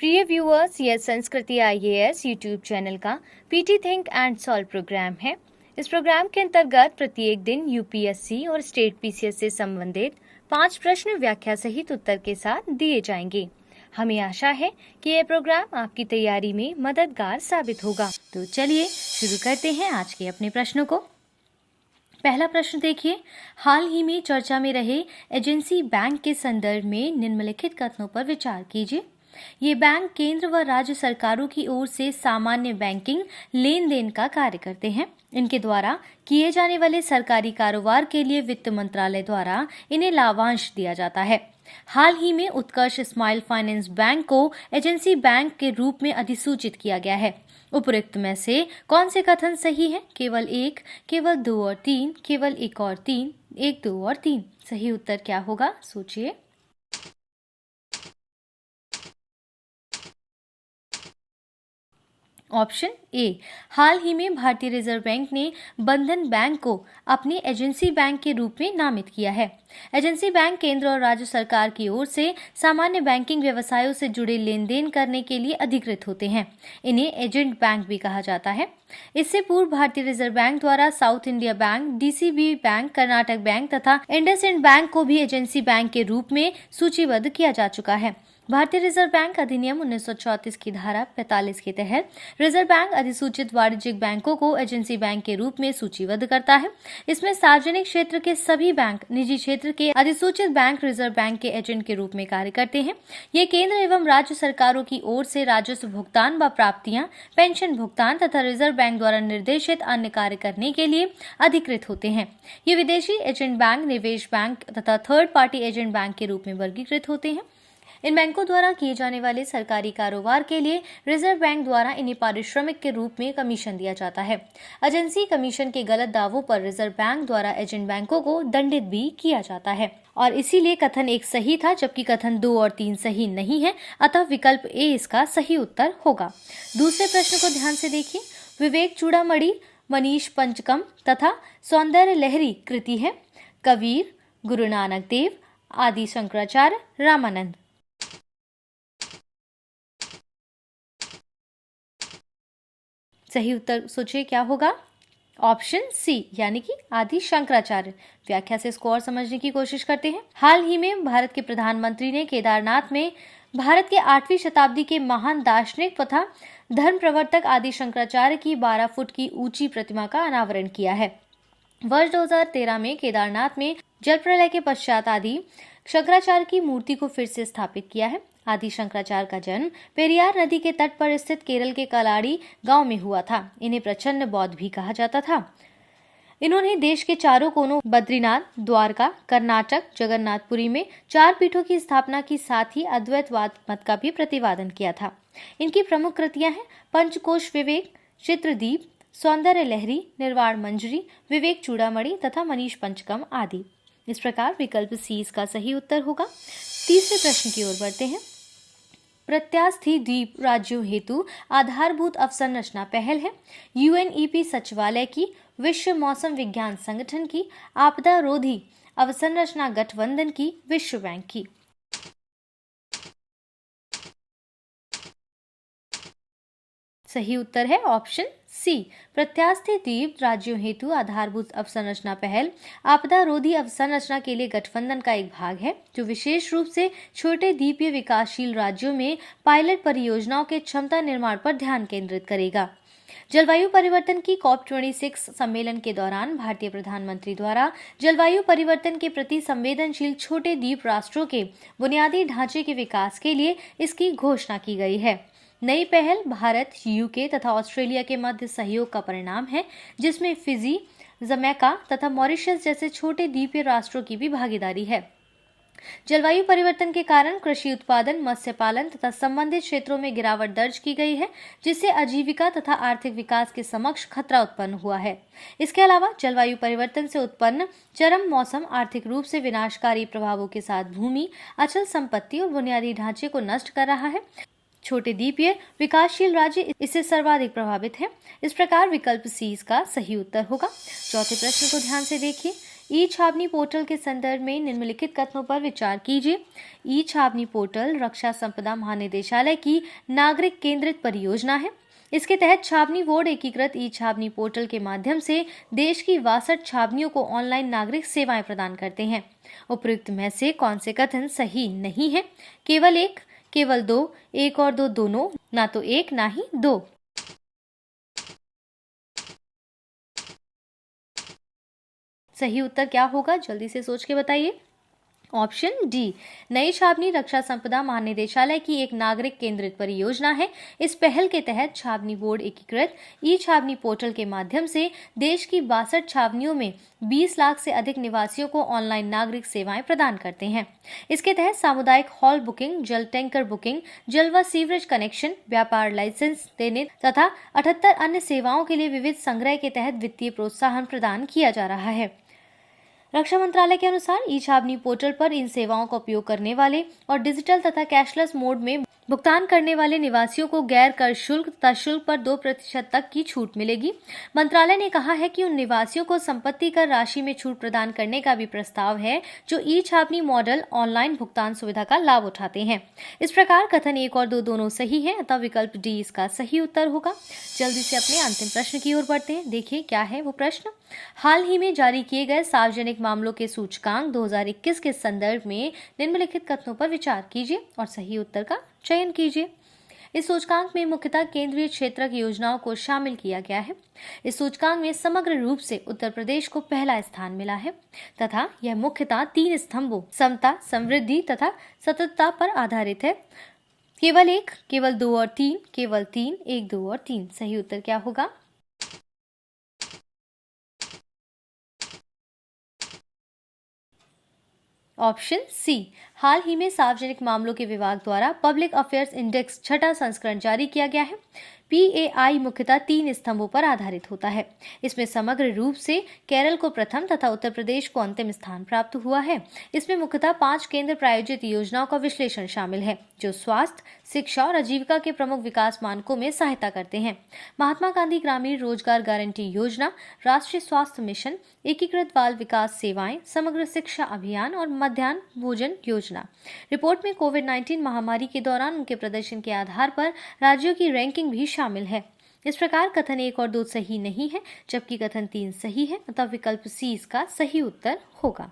प्रिय व्यूअर्स, यह Sanskriti IAS YouTube channel का PT think and solve program है। इस प्रोग्राम के अंतर्गत प्रत्येक दिन यूपीएससी और स्टेट पीसीएस से संबंधित 5 प्रश्न व्याख्या सहित उत्तर के साथ दिए जाएंगे। हमें आशा है कि यह प्रोग्राम आपकी तैयारी में मददगार साबित होगा। तो चलिए शुरू करते हैं आज के अपने प्रश्नों को। पहला प्रश्न देखिए, हाल ही में चर्चा में रहे एजेंसी बैंक के संदर्भ में निम्नलिखित कथनों पर विचार कीजिए। ये बैंक केंद्र व राज्य सरकारों की ओर से सामान्य बैंकिंग लेन देन का कार्य करते हैं। इनके द्वारा किए जाने वाले सरकारी कारोबार के लिए वित्त मंत्रालय द्वारा इन्हें लाभांश दिया जाता है। हाल ही में उत्कर्ष स्माइल फाइनेंस बैंक को एजेंसी बैंक के रूप में अधिसूचित किया गया है। उपरोक्त में से कौन से कथन सही है? केवल 1, केवल 2 और 3, केवल 1 और 3, 1, 2 और 3। सही उत्तर क्या होगा? सोचिए। ऑप्शन ए, हाल ही में भारतीय रिजर्व बैंक ने बंधन बैंक को अपनी एजेंसी बैंक के रूप में नामित किया है। एजेंसी बैंक केंद्र और राज्य सरकार की ओर से सामान्य बैंकिंग व्यवसायों से जुड़े लेन देन करने के लिए अधिकृत होते हैं। इन्हें एजेंट बैंक भी कहा जाता है। इससे पूर्व भारतीय रिजर्व बैंक द्वारा south India bank, DCB bank, Karnataka bank तथा इंडसइंड बैंक को भी एजेंसी बैंक के रूप में सूचीबद्ध किया जा चुका है। भारतीय रिजर्व बैंक अधिनियम 1934 की धारा 45 के तहत रिजर्व बैंक अधिसूचित वाणिज्यिक बैंकों को एजेंसी बैंक के रूप में सूचीबद्ध करता है। इसमें सार्वजनिक क्षेत्र के सभी बैंक, निजी क्षेत्र के अधिसूचित बैंक रिजर्व बैंक के एजेंट के रूप में कार्य करते हैं। ये केंद्र एवं राज्य सरकारों की ओर से राजस्व भुगतान व प्राप्तियां, पेंशन भुगतान तथा रिजर्व बैंक द्वारा निर्देशित अन्य कार्य करने के लिए अधिकृत होते हैं। ये विदेशी एजेंट बैंक, निवेश बैंक तथा थर्ड पार्टी एजेंट बैंक के रूप में वर्गीकृत होते हैं। इन बैंकों द्वारा किए जाने वाले सरकारी कारोबार के लिए रिजर्व बैंक द्वारा इन्हें पारिश्रमिक के रूप में कमीशन दिया जाता है। एजेंसी कमीशन के गलत दावों पर रिजर्व बैंक द्वारा एजेंट बैंकों को दंडित भी किया जाता है और इसीलिए कथन 1 सही था, जबकि कथन 2 और 3 सही नहीं है। अतः विकल्प ए इसका सही उत्तर होगा। दूसरे प्रश्न को ध्यान से देखिए। विवेक चूड़ामणि मनीष पंचकम तथा सौंदर्य लहरी कृति है। कबीर, गुरु नानक देव, आदि शंकराचार्य, रामानंद। सही उत्तर सोचिए क्या होगा? ऑप्शन सी यानी कि आदि शंकराचार्य। व्याख्या से इसको और समझने की कोशिश करते हैं। हाल ही में भारत के प्रधानमंत्री ने केदारनाथ में भारत के 8वीं शताब्दी के महान दार्शनिक तथा धर्म प्रवर्तक आदि शंकराचार्य की 12 फुट की ऊंची प्रतिमा का अनावरण किया है। वर्ष 2013 में केदारनाथ में जल प्रलय के पश्चात आदि शंकराचार्य की मूर्ति को फिर से स्थापित किया है। आदि शंकराचार्य का जन्म पेरियार नदी के तट पर स्थित केरल के कलाड़ी गांव में हुआ था। इन्हें प्रचंड बौद्ध भी कहा जाता था। इन्होंने देश के चारों कोनों बद्रीनाथ, द्वारका, कर्नाटक, जगन्नाथपुरी में 4 पीठों की स्थापना की, साथ ही अद्वैतवाद मत का भी प्रतिपादन किया था। इनकी प्रमुख कृतियां हैं पंचकोश विवेक, चित्रदीप, सौंदर्य लहरी, निर्वाण मंजरी, विवेक चूड़ामणि तथा मनीष पंचकम आदि। इस प्रकार विकल्प सी इसका सही उत्तर होगा। तीसरे प्रश्न की ओर बढ़ते हैं। प्रत्यास्थी द्वीप राज्यों हेतु आधारभूत अवसंरचना पहल है। यूएनईपी सचिवालय की, विश्व मौसम विज्ञान संगठन की, आपदा रोधी अवसंरचना गठबंधन की, विश्व बैंक की। सही उत्तर है ऑप्शन सी। प्रत्यास्थी द्वीप राज्यों हेतु आधारभूत अवसंरचना पहल आपदा रोधी अवसंरचना के लिए गठबंधन का एक भाग है, जो विशेष रूप से छोटे द्वीपीय विकासशील राज्यों में पायलट परियोजनाओं के क्षमता निर्माण पर ध्यान केंद्रित करेगा। जलवायु परिवर्तन की COP26 सम्मेलन के दौरान भारतीय प्रधानमंत्री द्वारा जलवायु परिवर्तन के प्रति संवेदनशील छोटे द्वीप राष्ट्रों के बुनियादी ढांचे के विकास के लिए इसकी घोषणा की गई है। नई पहल भारत, यूके तथा ऑस्ट्रेलिया के मध्य सहयोग का परिणाम है, जिसमें फिजी, जमैका तथा मॉरिशस जैसे छोटे द्वीपीय राष्ट्रों की भी भागीदारी है। जलवायु परिवर्तन के कारण कृषि उत्पादन, मत्स्य पालन तथा संबंधित क्षेत्रों में गिरावट दर्ज की गई है, जिससे आजीविका तथा आर्थिक विकास के समक्ष खतरा उत्पन्न हुआ है। इसके अलावा जलवायु परिवर्तन से उत्पन्न चरम मौसम आर्थिक रूप से विनाशकारी प्रभावों के साथ भूमि, अचल संपत्ति और बुनियादी ढांचे को नष्ट कर रहा है। छोटे द्वीपीय विकासशील राज्य इससे सर्वाधिक प्रभावित हैं। इस प्रकार विकल्प सी इसका सही उत्तर होगा। चौथे प्रश्न को ध्यान से देखिए। ई छावनी पोर्टल के संदर्भ में निम्नलिखित कथनों पर विचार कीजिए। ई छावनी पोर्टल रक्षा संपदा महानिदेशालय की नागरिक केंद्रित परियोजना है। इसके तहत छावनी बोर्ड एकीकृत ई छावनी पोर्टल के माध्यम से देश की 62 छावनियों को ऑनलाइन नागरिक सेवाएं प्रदान करते हैं। उपयुक्त में से कौन से कथन सही नहीं है? केवल एक, केवल दो, एक और दो दोनों, ना तो एक ना ही दो। सही उत्तर क्या होगा? जल्दी से सोच के बताइए। ऑप्शन डी, नई छावनी रक्षा संपदा महानिदेशालय की एक नागरिक केंद्रित परियोजना है। इस पहल के तहत छावनी बोर्ड एकीकृत ई छावनी पोर्टल के माध्यम से देश की 62 छावनियों में 20 लाख से अधिक निवासियों को ऑनलाइन नागरिक सेवाएं प्रदान करते हैं। इसके तहत सामुदायिक हॉल बुकिंग, जल टैंकर बुकिंग, जल व सीवरेज कनेक्शन, व्यापार लाइसेंस देने तथा 78 अन्य सेवाओं के लिए विविध संग्रह के तहत वित्तीय प्रोत्साहन प्रदान किया जा रहा है। रक्षा मंत्रालय के अनुसार ई छावनी पोर्टल पर इन सेवाओं का उपयोग करने वाले और डिजिटल तथा कैशलेस मोड में भुगतान करने वाले निवासियों को गैर कर शुल्क तथा शुल्क पर 2% तक की छूट मिलेगी। मंत्रालय ने कहा है कि उन निवासियों को संपत्ति कर राशि में छूट प्रदान करने का भी प्रस्ताव है जो ई छावनी मॉडल ऑनलाइन भुगतान सुविधा का लाभ उठाते हैं। इस प्रकार कथन एक और दो दोनों सही है, अतः विकल्प डी इसका सही उत्तर होगा। जल्दी से अपने अंतिम प्रश्न की ओर बढ़ते हैं। देखिए क्या है वो प्रश्न। हाल ही में जारी किए गए सार्वजनिक मामलों के सूचकांक 2021 के संदर्भ में निम्नलिखित कथनों पर विचार कीजिए और सही उत्तर का चयन कीजिए। इस सूचकांक में मुख्यतः केंद्रीय क्षेत्र की योजनाओं को शामिल किया गया है। इस सूचकांक में समग्र रूप से उत्तर प्रदेश को पहला स्थान मिला है तथा यह मुख्यतः 3 स्तंभों समता, समृद्धि तथा सततता पर आधारित है। केवल एक, केवल दो और तीन, केवल तीन, एक, दो और तीन। सही उत्तर क्या होगा? ऑप्शन सी, हाल ही में सार्वजनिक मामलों के विभाग द्वारा पब्लिक अफेयर्स इंडेक्स 6ठा संस्करण जारी किया गया है। PAI मुख्यतः 3 स्तंभों पर आधारित होता है। इसमें समग्र रूप से केरल को प्रथम तथा उत्तर प्रदेश को अंतिम स्थान प्राप्त हुआ है। इसमें मुख्यतः 5 केंद्र प्रायोजित योजनाओं का विश्लेषण शामिल है जो स्वास्थ्य, शिक्षा और आजीविका के प्रमुख विकास मानकों में सहायता करते हैं। महात्मा गांधी ग्रामीण रोजगार गारंटी योजना, राष्ट्रीय स्वास्थ्य मिशन, एकीकृत बाल विकास सेवाएं, समग्र शिक्षा अभियान और मध्याह्न भोजन योजना। रिपोर्ट में कोविड-19 महामारी के दौरान उनके प्रदर्शन के आधार पर राज्यों की रैंकिंग भी शामिल है। इस प्रकार कथन 1 और 2 सही नहीं है, जबकि कथन 3 सही है, अतः विकल्प सी इसका सही उत्तर होगा।